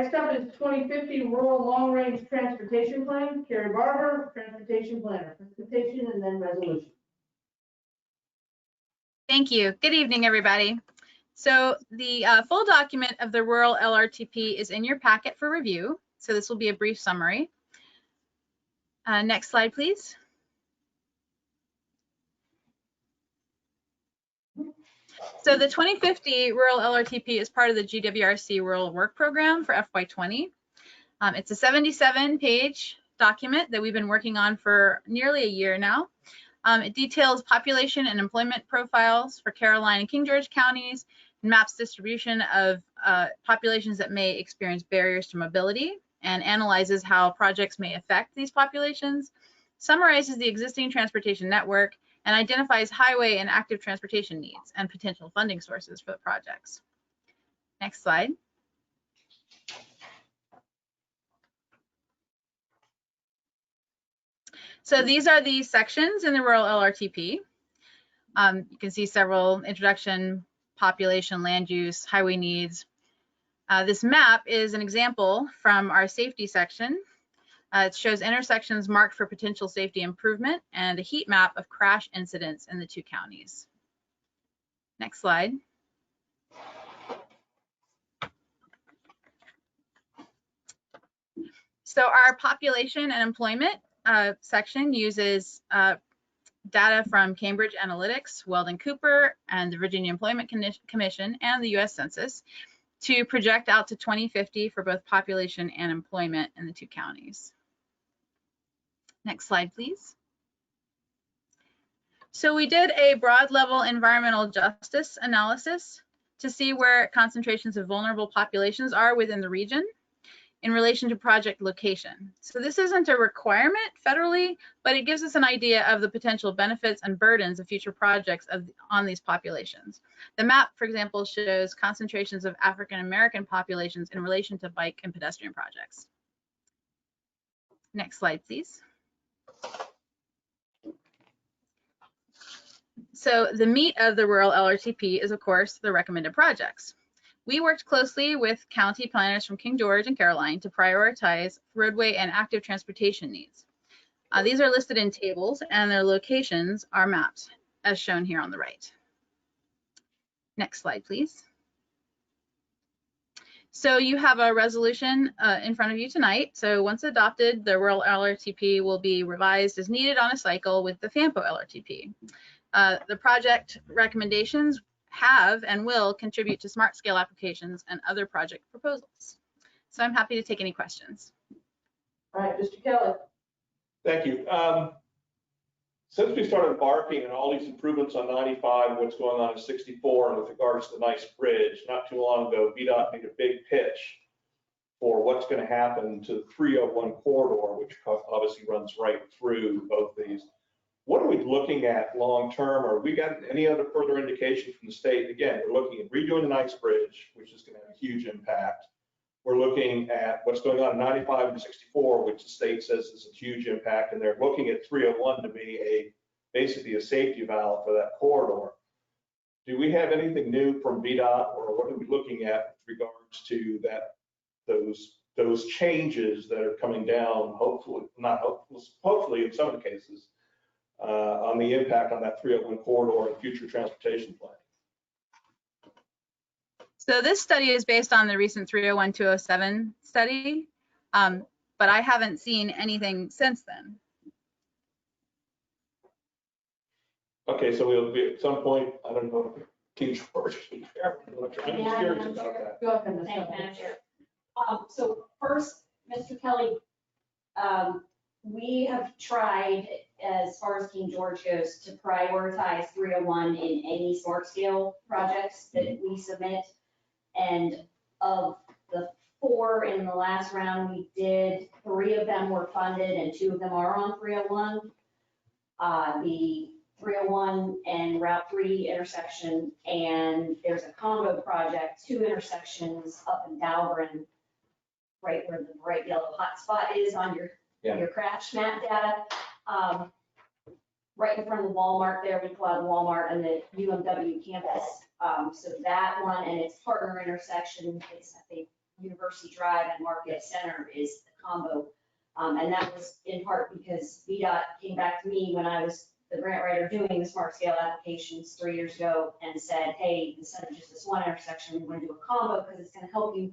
Next up is 2050 Rural Long Range Transportation Plan. Carrie Barber, Transportation Planner. Presentation and then resolution. Thank you. Good evening, everybody. So the full document of the Rural LRTP is in your packet for review. So this will be a brief summary. Next slide, please. So the 2050 Rural LRTP is part of the GWRC Rural Work Program for FY20. It's a 77-page document that we've been working on for nearly a year now. It details population and employment profiles for Caroline and King George counties, and maps distribution of populations that may experience barriers to mobility, and analyzes how projects may affect these populations, summarizes the existing transportation network, and identifies highway and active transportation needs and potential funding sources for the projects. Next slide. So these are the sections in the Rural LRTP. You can see several: introduction, population, land use, highway needs. This map is an example from our safety section. It shows intersections marked for potential safety improvement and a heat map of crash incidents in the two counties. Next slide. So our population and employment section uses data from Cambridge Analytics, Weldon Cooper, and the Virginia Employment Commission and the US Census to project out to 2050 for both population and employment in the two counties. Next slide, please. So we did a broad level environmental justice analysis to see where concentrations of vulnerable populations are within the region in relation to project location. So this isn't a requirement federally, but it gives us an idea of the potential benefits and burdens of future projects on these populations. The map, for example, shows concentrations of African American populations in relation to bike and pedestrian projects. Next slide, please. So the meat of the Rural LRTP is, of course, the recommended projects. We worked closely with county planners from King George and Caroline to prioritize roadway and active transportation needs. These are listed in tables and their locations are mapped as shown here on the right. Next slide, please. So you have a resolution in front of you tonight. So once adopted, the Rural LRTP will be revised as needed on a cycle with the FAMPO LRTP. The project recommendations have and will contribute to smart scale applications and other project proposals. So I'm happy to take any questions. All right, Mr. Kelly. Thank you. Since we started embarking on all these improvements on 95, what's going on in 64, and with regards to the nice bridge, not too long ago, VDOT made a big pitch for what's going to happen to the 301 corridor, which obviously runs right through both these. What are we looking at long term? Or we got any other further indication from the state? Again, we're looking at redoing the nice bridge, which is going to have a huge impact. We're looking at what's going on in 95 and 64, which the state says is a huge impact, and they're looking at 301 to be basically a safety valve for that corridor. Do we have anything new from VDOT, or what are we looking at with regards to those changes that are coming down? Hopefully, not hopefully in some of the cases, on the impact on that 301 corridor and future transportation plan. So this study is based on the recent 301-207 study, but I haven't seen anything since then. Okay, so we'll be at some point, I don't know, King George. I'm curious about that. Go ahead, Thank you, Madam Chair. So first, Mr. Kelly, we have tried, as far as King George goes, to prioritize 301 in any smart scale projects that we submit. And of the 4 in the last round we did, 3 of them were funded and 2 of them are on 301. The 301 and Route 3 intersection, and there's a combo project, 2 intersections up in Dahlgren, right where the bright yellow hot spot is on your crash map data. Right in front of the Walmart there, we call it Walmart and the UMW campus. So that one and its partner intersection is, I think, University Drive and Market Center is the combo. And that was in part because VDOT came back to me when I was the grant writer doing the smart scale applications 3 years ago and said, hey, instead of just this one intersection, we want to do a combo because it's going to help you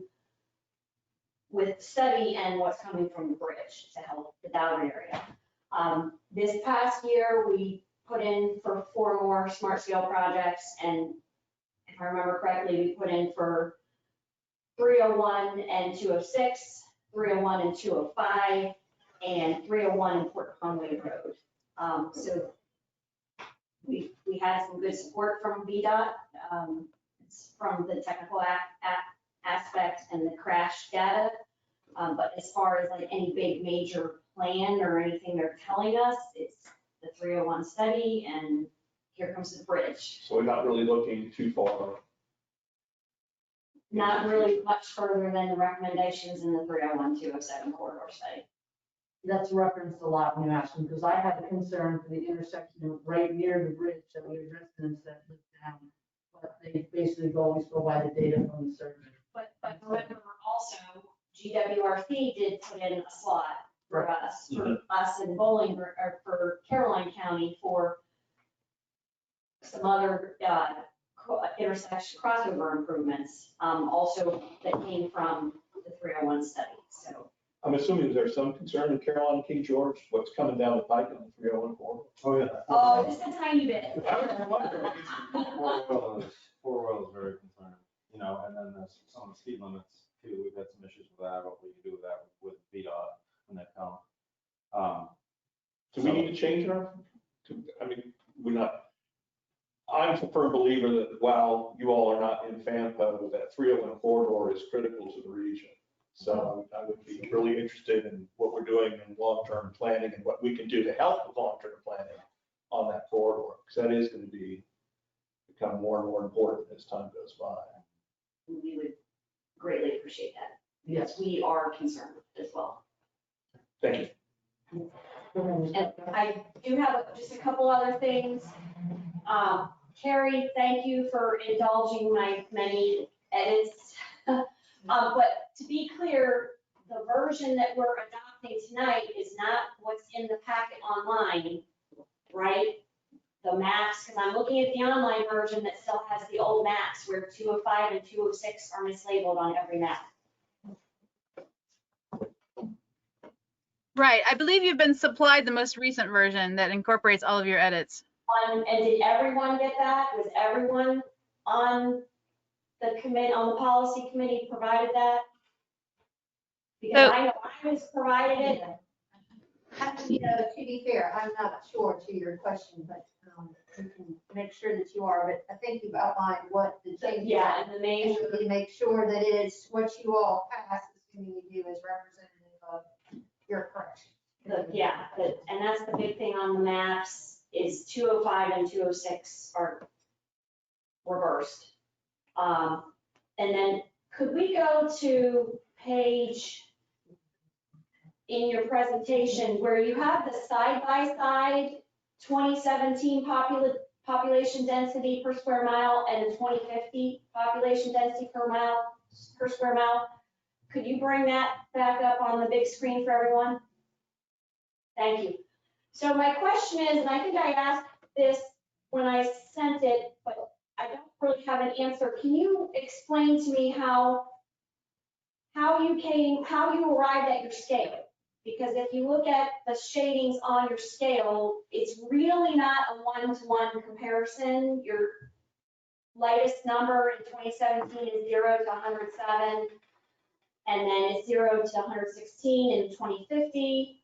with study and what's coming from the bridge to help the Dowd area. This past year, we put in for 4 more smart scale projects, and if I remember correctly, we put in for 301 and 206, 301 and 205, and 301 in Port Conway Road. So we had some good support from VDOT, from the technical aspect and the crash data. But as far as like any big major plan or anything they're telling us, it's the 301 study and here comes the bridge. So we're not really looking too far. Not really much further than the recommendations in the 301-207 corridor study. That's referenced a lot when you ask them, because I had a concern for the intersection right near the bridge that we had residents that lived down. But they basically always go by the data from the survey. But remember also, GWRC did put in a slot for us in Bowling, or for Caroline County for some other intersection crossover improvements, also that came from the 301 study, so. I'm assuming there's some concern in Caroline and King George, what's coming down the pike on the 301 corridor. Oh, yeah. Oh, just a tiny bit. Four wheel is very concerning, you know, and then there's some of the speed limits too. We've had some issues with that, what we can do with that with VDOT when they come. Do we need to change our, I mean, we're not, I'm a firm believer that while you all are not in FAMPO, that 301 corridor is critical to the region. So I would be really interested in what we're doing in long-term planning and what we can do to help with long-term planning on that corridor, because that is going to become more and more important as time goes by. We would greatly appreciate that. Yes. We are concerned as well. Thank you. And I do have just a couple other things. Carrie, thank you for indulging my many edits. But to be clear, the version that we're adopting tonight is not what's in the packet online, right? The maps, because I'm looking at the online version that still has the old maps where 205 and 206 are mislabeled on every map. Right. I believe you've been supplied the most recent version that incorporates all of your edits. And did everyone get that? Was everyone on the committee, on the policy committee provided that? Because I know I was provided it. You know, to be fair, I'm not sure to your question, but you can make sure that you are, but I think you've outlined what the changes Yeah, are. and the main, And really make sure that is what you all pass, assuming you do, is representative of your correction. and that's the big thing on the maps is 205 and 206 are reversed. And then could we go to page in your presentation where you have the side-by-side 2017 population density per square mile and the 2050 population density per square mile? Could you bring that back up on the big screen for everyone? Thank you. So my question is, and I think I asked this when I sent it, but I don't really have an answer. Can you explain to me how you arrived at your scale? Because if you look at the shadings on your scale, it's really not a one-to-one comparison. Your lightest number in 2017 is 0 to 107, and then it's 0 to 116 in 2050.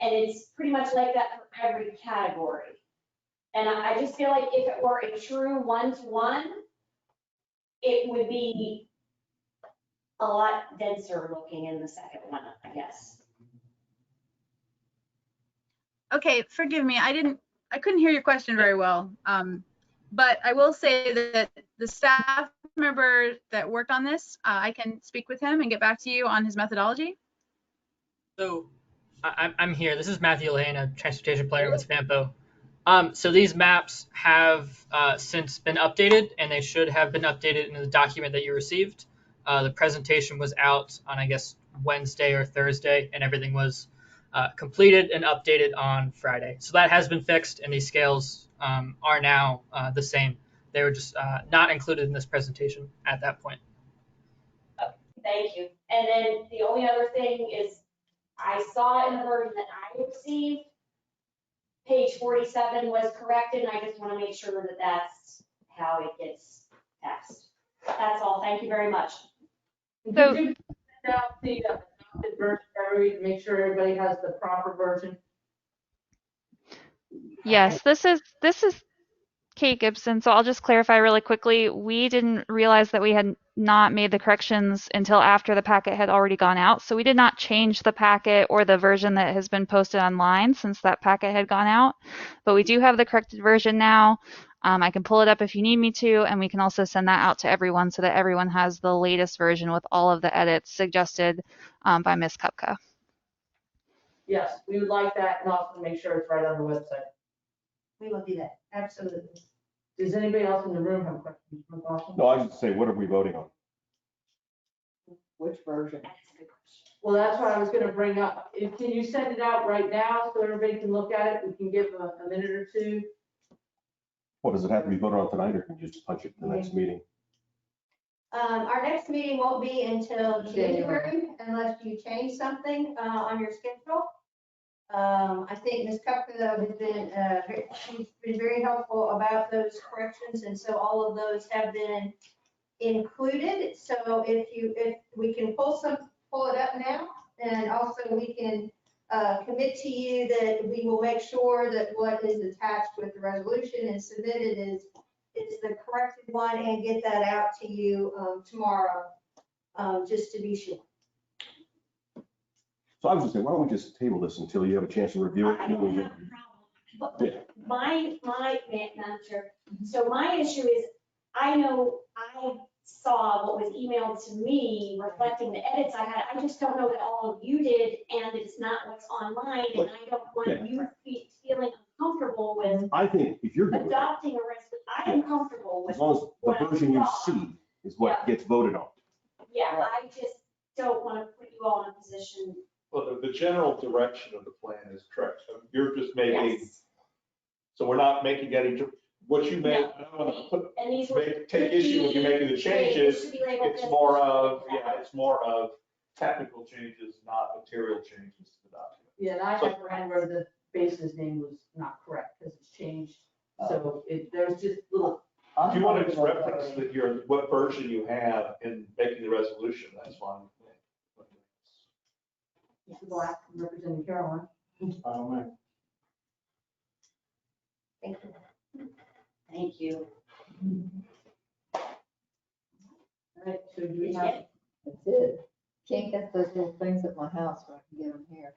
And it's pretty much like that for every category. And I just feel like if it were a true one-to-one, it would be a lot denser looking in the second one, I guess. Okay, forgive me. I couldn't hear your question very well. But I will say that the staff member that worked on this, I can speak with him and get back to you on his methodology. So I'm here. This is Matthew Lane, a transportation planner with FAMPO. So these maps have since been updated, and they should have been updated in the document that you received. The presentation was out on, I guess, Wednesday or Thursday, and everything was completed and updated on Friday. So that has been fixed, and these scales are now the same. They were just not included in this presentation at that point. Thank you. And then the only other thing is, I saw in the version that I received, page 47 was corrected, and I just want to make sure that that's how it gets passed. That's all. Thank you very much. So- Did you send out the adopted version for everybody to make sure everybody has the proper version? Yes, this is Kate Gibson. So I'll just clarify really quickly. We didn't realize that we had not made the corrections until after the packet had already gone out. So we did not change the packet or the version that has been posted online since that packet had gone out. But we do have the corrected version now. I can pull it up if you need me to, and we can also send that out to everyone so that everyone has the latest version with all of the edits suggested by Ms. Kupka. Yes, we would like that, and also make sure it's right on the website. We will do that, absolutely. Does anybody else in the room have questions? Ms. Austin? No, I was just saying, what are we voting on? Which version? That's a good question. Well, that's what I was gonna bring up. Can you send it out right now so everybody can look at it? We can give a minute or two. What, does it have to be voted on tonight, or can you just punch it to the next meeting? Our next meeting won't be until January unless you change something on your schedule. I think Ms. Kupka has been, she's been very helpful about those corrections, and so all of those have been included. So if we can pull it up now, and also we can commit to you that we will make sure that what is attached with the resolution and submitted is the corrected one, and get that out to you tomorrow, just to be sure. So I was just saying, why don't we just table this until you have a chance to review it? I don't have a problem. But my Madam Chair, so my issue is, I know I saw what was emailed to me reflecting the edits I had. I just don't know that all of you did, and it's not what's online, and I don't want you feeling uncomfortable with I think if you're good with it, adopting a resolution. I am comfortable with as long as what the I version you saw. see is what gets voted on. Yeah, I just don't want to put you all in a position. Well, the general direction of the plan is correct. So you're just making, Yes. so we're not making any, what you made, I don't want to put, And these were. take issue with you making the changes. Should be labeled It's this. more of, it's more of technical changes, not material changes to the document. Yeah, and I have ran where the base's name was not correct because it's changed. So there's just little. If you want to just reference that what version you have in making the resolution, that's fine. Mr. Black, representing Caroline. Thank you. Thank you. All right, so do we have? That's it. Can't get those little things at my house, but I can get them here.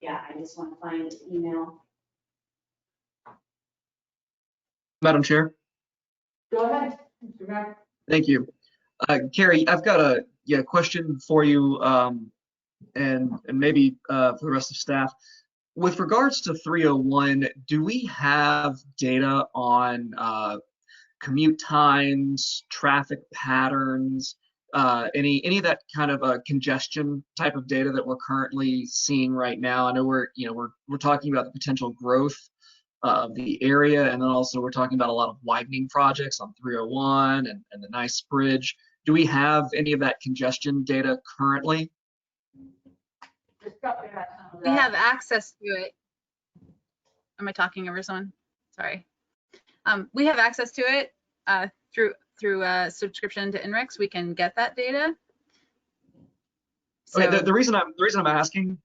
Yeah, I just want to find the email. Madam Chair, Go ahead, Mr. Mack. thank you. Carrie, I've got a question for you, and maybe for the rest of staff. With regards to 301, do we have data on commute times, traffic patterns, any of that kind of congestion type of data that we're currently seeing right now? I know we're talking about the potential growth of the area, and then also we're talking about a lot of widening projects on 301 and the nice bridge. Do we have any of that congestion data currently? We have access to it. Am I talking over someone? Sorry. We have access to it through a subscription to INRIX. We can get that data. So, Okay, the reason I'm asking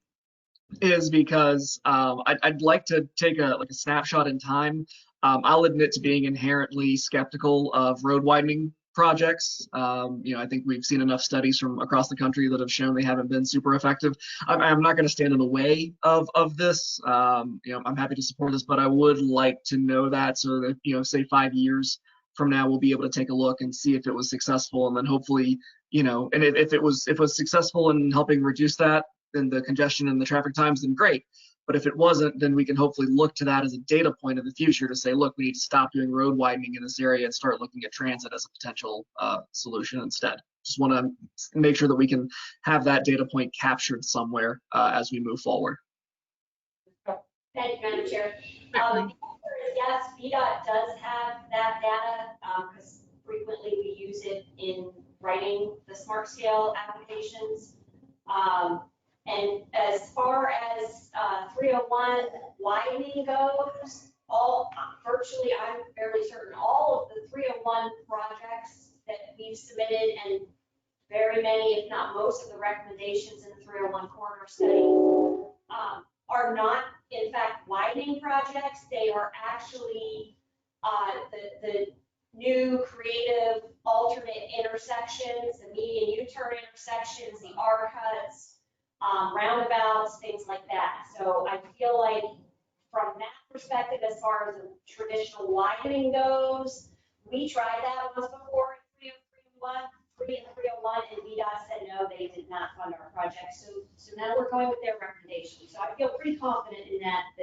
is because I'd like to take a snapshot in time. I'll admit to being inherently skeptical of road widening projects. I think we've seen enough studies from across the country that have shown they haven't been super effective. I'm not going to stand in the way of this. I'm happy to support this, but I would like to know that so that, say 5 years from now, we'll be able to take a look and see if it was successful, and then hopefully, and if it was successful in helping reduce that, then the congestion and the traffic times, then great. But if it wasn't, then we can hopefully look to that as a data point in the future to say, look, we need to stop doing road widening in this area and start looking at transit as a potential solution instead. Just want to make sure that we can have that data point captured somewhere as we move forward. Thank you, Madam Chair. Certainly. The answer is yes, VDOT does have that data because frequently we use it in writing the smart scale applications. And as far as 301 widening goes, virtually, I'm fairly certain all of the 301 projects that we've submitted and very many, if not most of the recommendations in the 301 corridor study are not, in fact, widening projects. They are actually the new creative alternate intersections, the median U-turn intersections, the R cuts, roundabouts, things like that. So I feel like from that perspective, as far as the traditional widening goes, we tried that once before in 301, and VDOT said no, they did not fund our project. So now we're going with their recommendation. So I feel pretty confident in that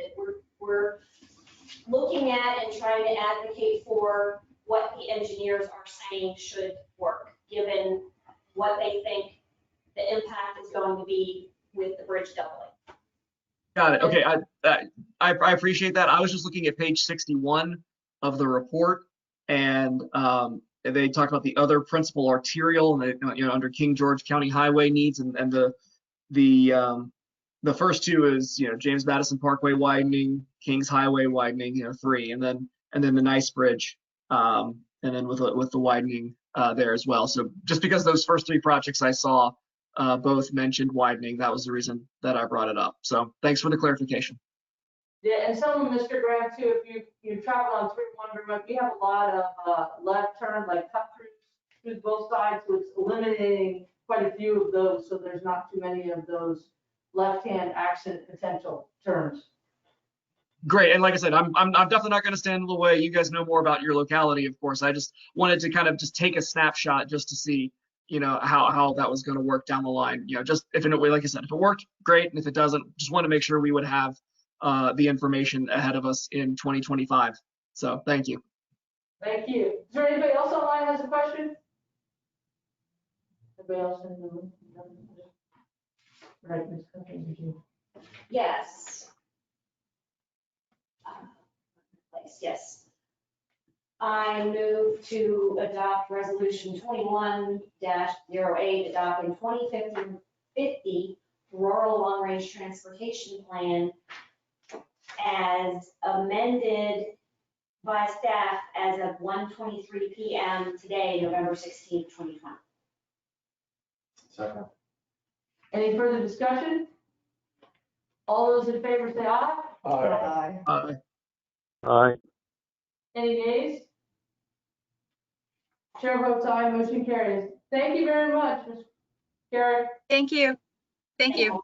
we're looking at and trying to advocate for what the engineers are saying should work, given what they think the impact is going to be with the bridge doubling. Got it. Okay, I appreciate that. I was just looking at page 61 of the report, and they talk about the other principal arterial, and they, under King George County Highway needs, and the first two is James Madison Parkway widening, Kings Highway widening, 3, and then the Nice Bridge, and then with the widening there as well. So just because those first 3 projects I saw both mentioned widening, that was the reason that I brought it up. So thanks for the clarification. Yeah, and some of them, Mr. Graham, too, if you travel on 301, we have a lot of left turn, like cut through both sides, so it's eliminating quite a few of those, so there's not too many of those left-hand accident potential turns. Great, and like I said, I'm definitely not going to stand in the way. You guys know more about your locality, of course. I just wanted to kind of just take a snapshot just to see, how that was going to work down the line. Just if in a way, like I said, if it worked, great, and if it doesn't, just want to make sure we would have the information ahead of us in 2025. So thank you. Thank you. Is there anybody else online has a question? Anybody else in the room? Right, Ms. Cochran, did you? Yes. Yes. I move to adopt resolution 21-08, adopting 2050 rural long-range transportation plan as amended by staff as of 1:23 p.m. today, November 16th, 2020. Second. Any further discussion? All those in favor say aye. Aye. Aye. Any nays? Chair votes aye, motion carries. Thank you very much, Ms. Garrett. Thank you. Thank you.